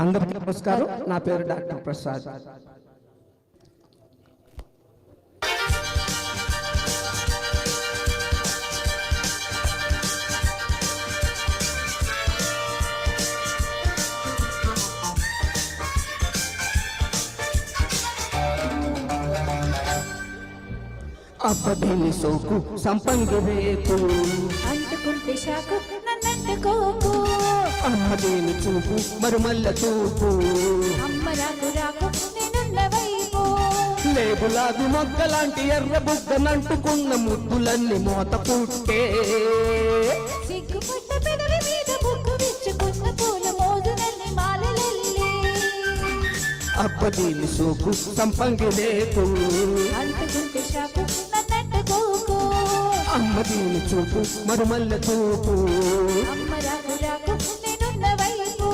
అందరికీ నమస్కారం. నా పేరు డాక్టర్ ప్రసాద్. అబ్బదీని సోకు సంపంగి రేకు అంటుకుంటే షాకు నన్నంటుకోకు. అమ్మదేని చూపు మరుమల్ల చూపు అమ్మ రాకు రాకు నేనున్న వైపు. లేబులాగు మొగ్గలాంటి ఎర్ర బుగ్గనంటుకున్న ముద్దులన్నీ మోత పుట్టే. సిగ్గుపట్ట పెదవి మీద బుగ్గు విచ్చుకున్న పూల మోజులన్నీ మాలలల్లి. అబ్బదీని సోకు సంపంగి రేకు అంటుకుంటే షాకు నన్నంటుకోకు. అమ్మదేని చూపు మరుమల్ల చూపు అమ్మ రాకు రాకు నేనున్న వైపు.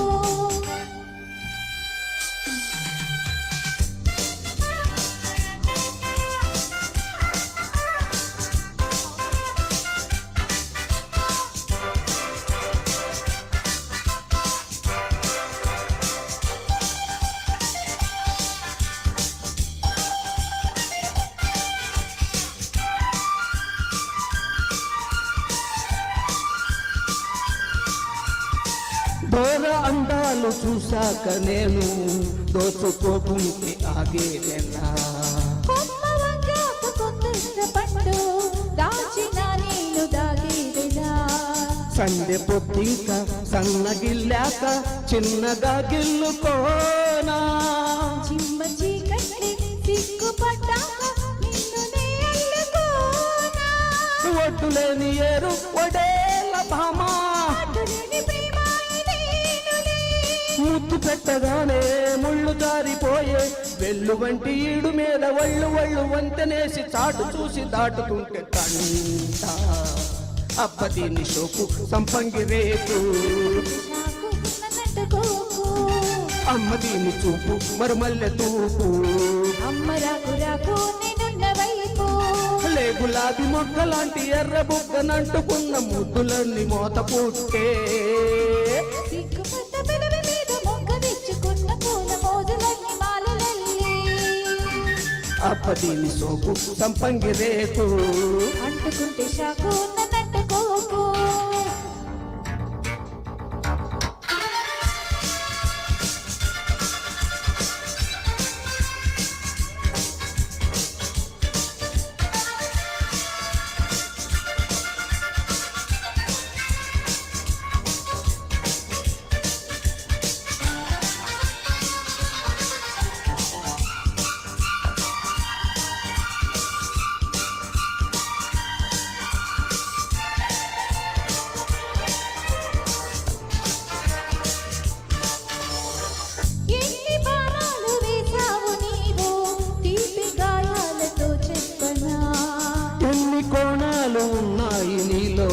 దూర అందాలు చూశాక నేను దోచుకోకుంటే ఆగేదెలా. కొమ్మ వంగాకు కొందిష్ట పట్టు దాచిన నీళ్ళు దాగేదెలా. సందె పొద్దింక సన్నగిల్లాక చిన్నగా గిల్లుకోనా. చిమ్మ చీకటి సిగ్గుపడ్డాక నిన్నునే అల్లుకోనా. ఒడ్డులేని ఏరు ఒడేల భామా అటులేని ప్రేమ ఇదేనులే. ముద్దు పెట్టగానే ముళ్ళు జారిపోయే వెళ్ళు వంటి ఈడు మీద వళ్ళు వళ్ళు వంతెనేసి చాటు చూసి దాటుతుంటే కంట. అబ్బదీని షోకు సంపంగి రేకు షాకు నన్నంటుకోకు. అమ్మదీని చూపు మరుమల్లె తూపు. అమ్మ రాకు రాకు నేనున్న వైపు. లే గులాబీ మొక్కలాంటి ఎర్ర బుగ్గనంటుకున్న ముద్దులన్నీ మోత పుట్టే. సిగ్గుపడ్డ పెదవి మీద మొగ్గ విచ్చుకున్న పూల మోజులన్నీ మాలలల్లి. అబ్బదీని సోకు సంపంగి రేకు అంటుకుంటే షాకు నన్నంటుకోకు. ఎన్ని బాణాలు వేశావు నీవు తీపి గాయాలతో చెప్పనా. ఎన్ని కోణాలు ఉన్నాయి నీలో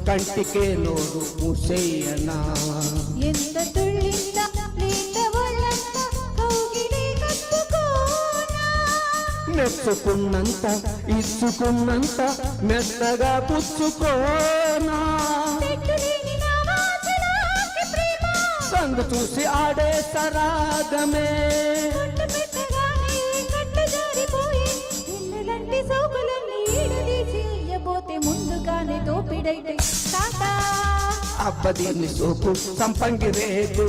కంటికే నోరు మూసేయనా. ఎంత తుళ్ళిందా లేత ఒళ్ళంతా కౌగిలి కప్పుకోనా. మెచ్చుకున్నంత ఇచ్చుకున్నంత మెత్తగా పుచ్చుకోనా. పెట్టులేని నా వాసనాకి ప్రేమ. సందు చూసి ఆడే సరాగమే. కొట్టు పెట్టగానే కట్టు జారిపోయి ఎన్నెలంటి సోకులన్నీ ఈడదీసి ఇయ్యబోతే ముందుగానే దోపిడైతే టాటా. అబ్బదీని సోకు సంపంగి రేకు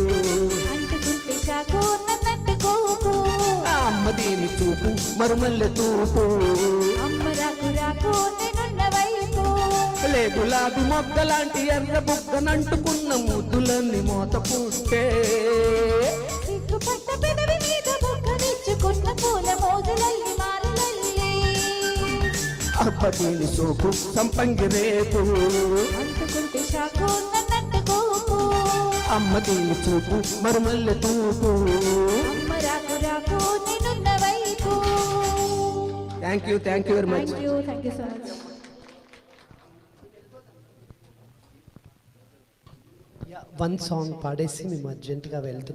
అంటుకుంటే షాకు నన్నంటుకోకు. అమ్మదీని చూపు మరుమల్లె తూపు. అమ్మ రాకు రాకు నేనున్న వైపు. లే గులాబీ మొగ్గలాంటి ఎర్ర బుగ్గనంటుకున్న ముద్దులన్నీ మోత పుట్టే. సిగ్గుపట్ట పెదవి మీద బుగ్గ విచ్చుకున్న పూల మోజులల్లి మాలలల్లి. అబ్బదీని సోకు సంపంగి రేకు అంటుకుంటే షాకు నన్నంటుకోకు. అమ్మదీని చూపు మరుమల్లె తూపు. అమ్మ రాకు రాకు నేనున్న వైపు. Thank you very much. Thank you so much. One song పాడేసి మేము అర్జెంట్గా వెళ్తున్నాం.